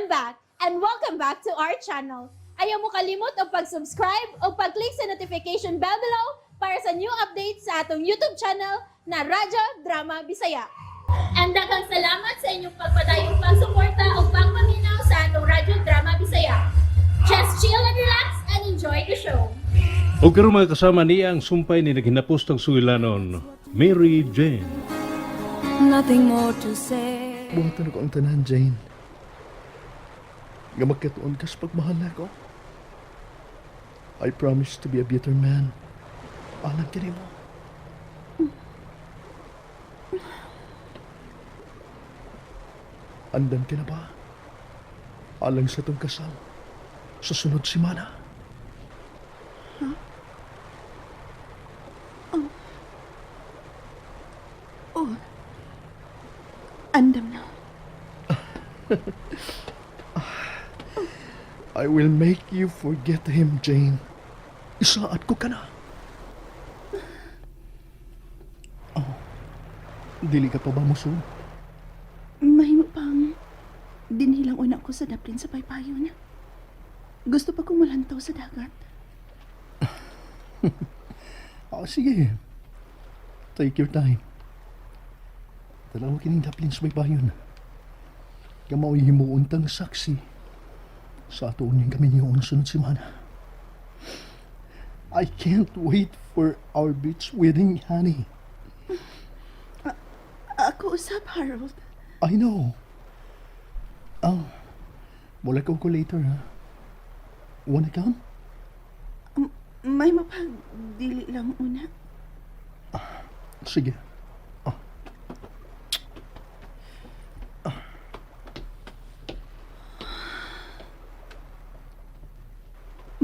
I'm back, and welcome back to our channel. Ayaw mo kalimot o pag-subscribe o pag-click sa notification bell below para sa new updates sa atong YouTube channel na Radyo Drama Bisaya. And daghang salamat sa inyong pagpadayong pagsuporta o pagpaminaw sa atong Radyo Drama Bisaya. Just chill and relax and enjoy the show. O karon mga kasama niya ang sumpay ni naghinapostong suwilanon, Mary Jane. Nothing more to say. Buhatan ako ang tanan, Jane. Nga magkatuon ka sa pagmahal na ko. I promise to be a better man. Alam ka rin mo. Andan ka na ba? Alang sa itong kasal. Sa sunod simana. Andam na. I will make you forget him, Jane. Isaad ko ka na. Oh, dili ka pa ba muso? Mahimo pang dinilang una ko sa daplin sa paypayon. Gusto pa kong malantaw sa dagat. Sige. Take your time. Dalawa kining daplin sa baybayon. Kamaw himuuntang saksi sa ato niyang kami niyo ang sunod simana. I can't wait for our beach wedding, honey. Ako usab, Harold. I know. Wala ko later, ha? Wanna come? May mapag dili lang una. Sige.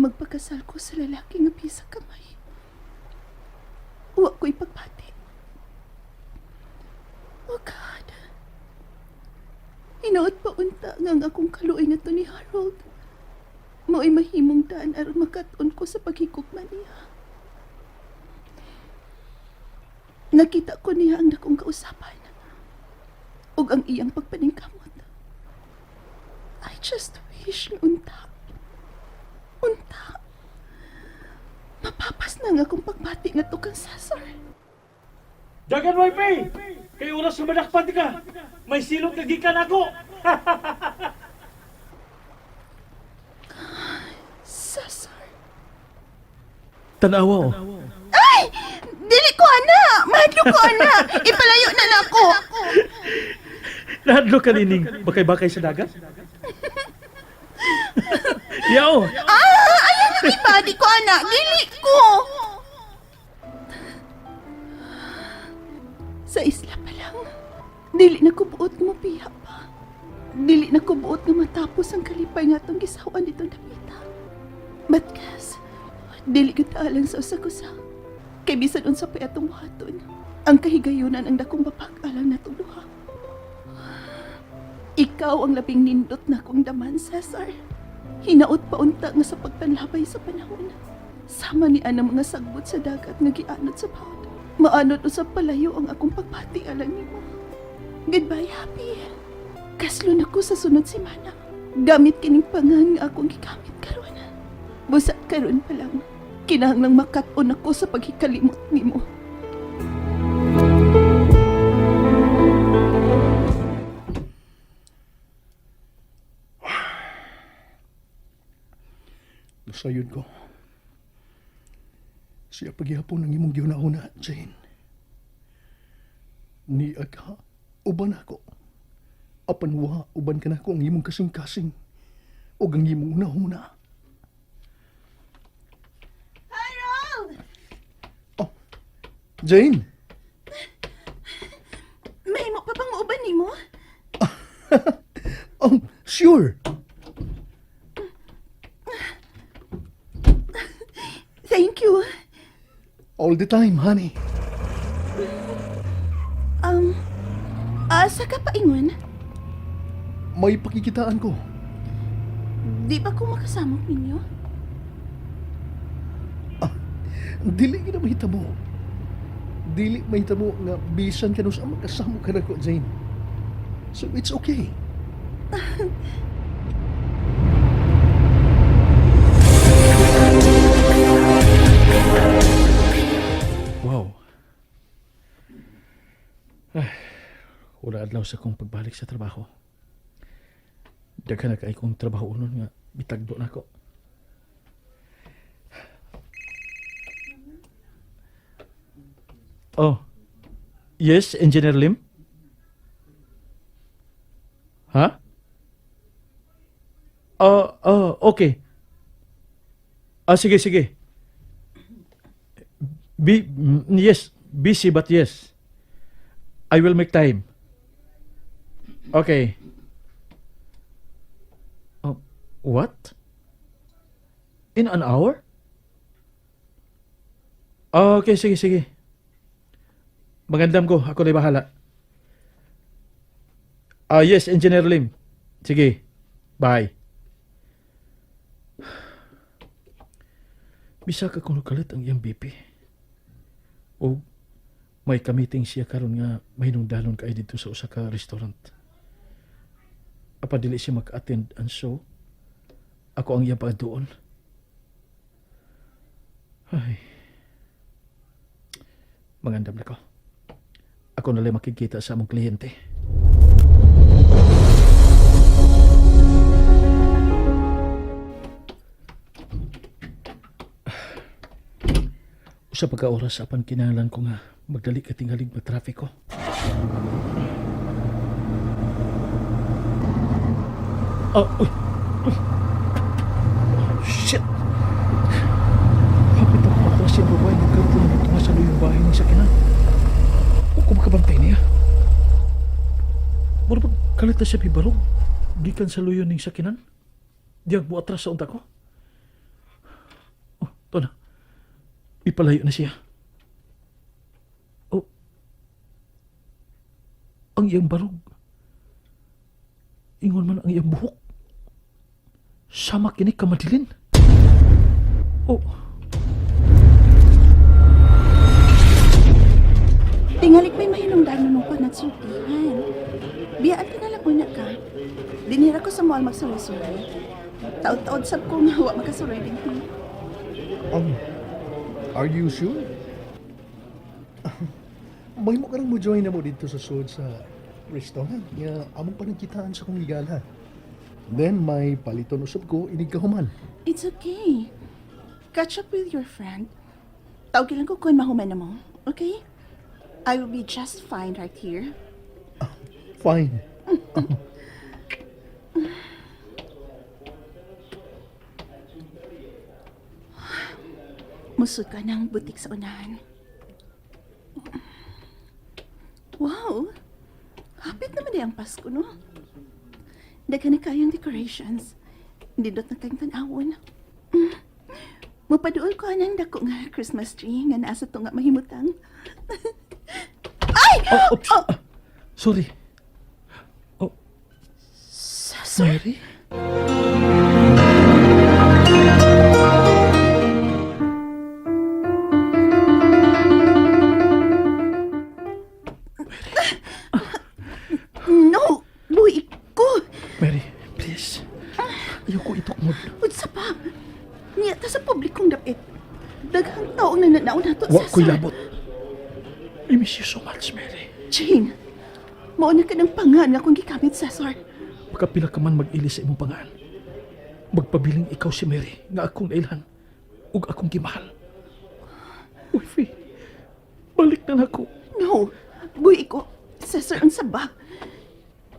Magpakasal ko sa lalaki nga pisa kamay. Wa ko ipagpati. Oh God. Hinaot pa unta nga akong kaluoy nga to ni Harold. Mao'y mahimong daan aron makaton ko sa paghigugma niya. Nakita ko niya ang dakong kausapan ug ang iyang pagpaningkamot. I just wish na unta. Mapapas na nga akong pagbati nga to kang Cesar. Dagan wifi! Kay oras na madakpan ka! May silot na gikan ako! Cesar. Tanawa o. Ay! Dili ko ana! Mahadlo ko ana! Ipalayo na nako! Nahadlo ka nining bakay-bakay sa dagat? Yaw! Ayan na iba! Di ko ana! Dili ko! Sa isla pa lang, dili na ko buot mo piha pa. Dili na ko buot nga matapos ang kalipay nga itong gisawan ditong dapita. But kas, dili ko taalang sa usa-kusa. Kay bisan unsa pa atong waton, ang kahigayunan ang dakong mapag-alang na tuluha. Ikaw ang labing nindot na kong daman, Cesar. Hinaot pa unta nga sa pagpanlabay sa panahon. Sama ni anang mga sagbot sa dagat nga gianod sa bawd. Maanod usab palayo ang akong pagpati alang nimo. Goodbye, happy. Kaslo na ko sa sunod simana. Gamit kining pangan nga akong gigamit karon. Busat karon pa lang. Kinahanglang makat-on ako sa paghikalimot nimo. Nasayod ko. Siya paghihapon ng imong giuna-una, Jane. Ni aga, uban ako. Apan wa, uban ka na ko ang imong kasing-kasing. O ang imong una-una. Harold! Oh, Jane! May mo pa bang uban nimo? Oh, sure! Thank you. All the time, honey. Asa ka paingon? May pakikitaan ko. Di ba ko makasamok ninyo? Dili ka na mahitabo. Dili mahitabo nga bisan ka no sa makasamo ka na ko, Jane. So it's okay. adlaw sa kong pagbalik sa trabaho. Daghan na kay kong trabaho unon nga bitagdo na ko. Oh. Yes, Engineer Lim? Ha? Okay. Sige, sige. Yes, busy but yes. I will make time. Okay. What? In an hour? Okay, sige, sige. Magandam ko. Ako na bahala. Yes, Engineer Lim. Sige. Bye. Bisa ka kung kalit ang iyang BP. O may kamiting siya karon nga mahinungdanon kay dito sa usa ka restaurant. Apa dili siya mag-attend ang show? Ako ang iyang pagduon. Ay. Mangandam na ko. Ako na lang makikita sa among kliyente. Usa pa ka oras apan kinahanglan ko nga magdali ka tingalig traffic ko. Uy! Shit! Hapit ako matras yung babae ng karto na tumasalo yung bahay ng sakinan. Huwag ko makabantay niya. Muna ba kalit na siya bibarog? Gikan sa luyon ng sakinan? Diyak mo atras sa unta ko? Ito na. Ipalayo na siya. Ang iyang barog. Ingon man ang iyang buhok. Sama kini kamadilin. Tingali ko'y mahinungdan nung panagsultihan. Biyaan ka na lang una ka. Dinira ko sa mall magsuloy-suloy. Taod-taod sab ko nga wa magkasuloy din ko. Are you sure? May mo karang mo join na mo dito sa sud sa restaurant. Nga among panagkitaan sa kong igala. Then may paliton usab ko inig kahuman. It's okay. Catch up with your friend. Tawagin lang ko kung mahuman na mo. Okay? I will be just fine right here. Fine. Musod ka ng butik sa unahan. Wow! Hapit naman ang Pasko, no? Daga na kayang decorations. Didot na kayong tanawon. Mapaduol ko anang dako nga Christmas tree nga nasa to nga mahimutang. Ay! Sorry. Sorry. Mary? No! Buhi ko! Mary, please. Ayoko itukmod. Unsa pa? Niyata sa publikong dapit. Daghang taong nananaw na to Wa sa ko'y labot. I miss you so much, Mary. Jane, mauna ka ng pangan nga kung gikamit, Cesar. Makapila ka man mag-ili sa imong pangaan. Magpabiling ikaw si Mary nga akong nailhan ug akong gimahal. Wifey, balik na ako. No, buhi ko. Cesar, ang saba.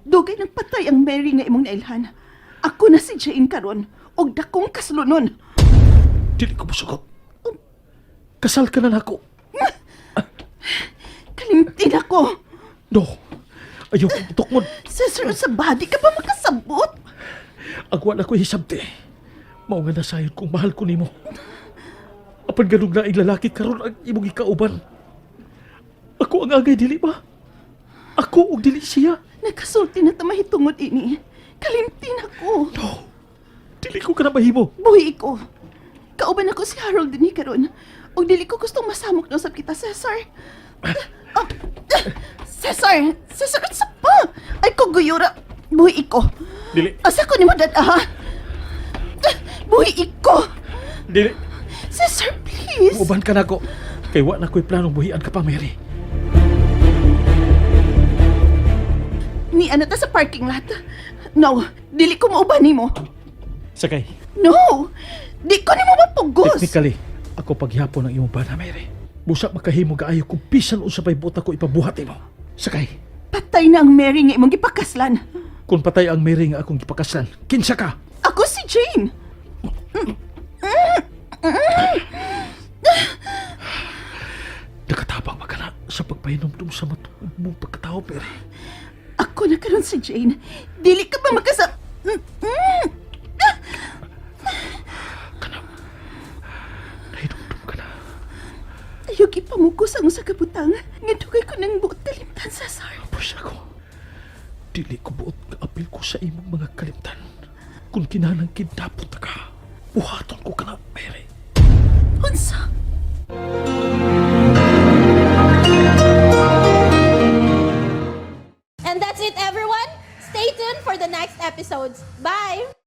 Dugay ng patay ang Mary nga imong nailhan. Ako na si Jane karon og dakong kaslunon. Dili ko musugot. Kasal ka na nako. Kalimtin ako. No, ayoko itukmod. Cesar, sa body ka pa makasabot? Agwa na ko hisabte. Mao nga nasayod kung mahal ko nimo. Apan ganug na ang lalaki karon ang imong ikauban. Ako ang agay dili ba? Ako og dili siya. Nakasulti na tamahitungod ini. Kalimtin ako. No, dili ko ka na mahimo. Buhi ko. Kauban ako si Harold din karon. Og dili ko gustong masamok na usab kita, Cesar. Cesar! Cesar, sa pa! Ay, kuguyura! Buhi ko! Dili. Asa ko ni mo dadaha? Buhi ko! Dili. Cesar, please! Uban ka na ko. Kay wa na ko'y planong buhian ka pa, Mary. Ni ano ta sa parking lot. No, dili ko mauban nimo. Sakay. No! Di ko nimo mapugos. Technically, ako paghihapon ng imong bana, Mary. Busak makahimo kaayo kung bisan unsa pay buta ko ipabuhat nimo. Sakay. Patay na ang Mary nga imong gipakaslan. Kung patay ang Mary nga akong gipakaslan, kinsa ka? Ako si Jane. Nakatabang ba ka na sa pagpahinom sa matuong mong pagkatao, Mary? Ako na karon si Jane. Dili ka ba makasa... Nahidumdum ka na. Ayaw ipamugos ang usa ka butang. Nga dugay ko ng buot talimtan sa sar. Tapos ako, dili ko buot nga apil ko sa imong mga kalimtan. Kung kinahanglan kidnapot na ka, buhaton ko ka na, Mary. Unsa? And that's it, everyone. Stay tuned for the next episodes. Bye!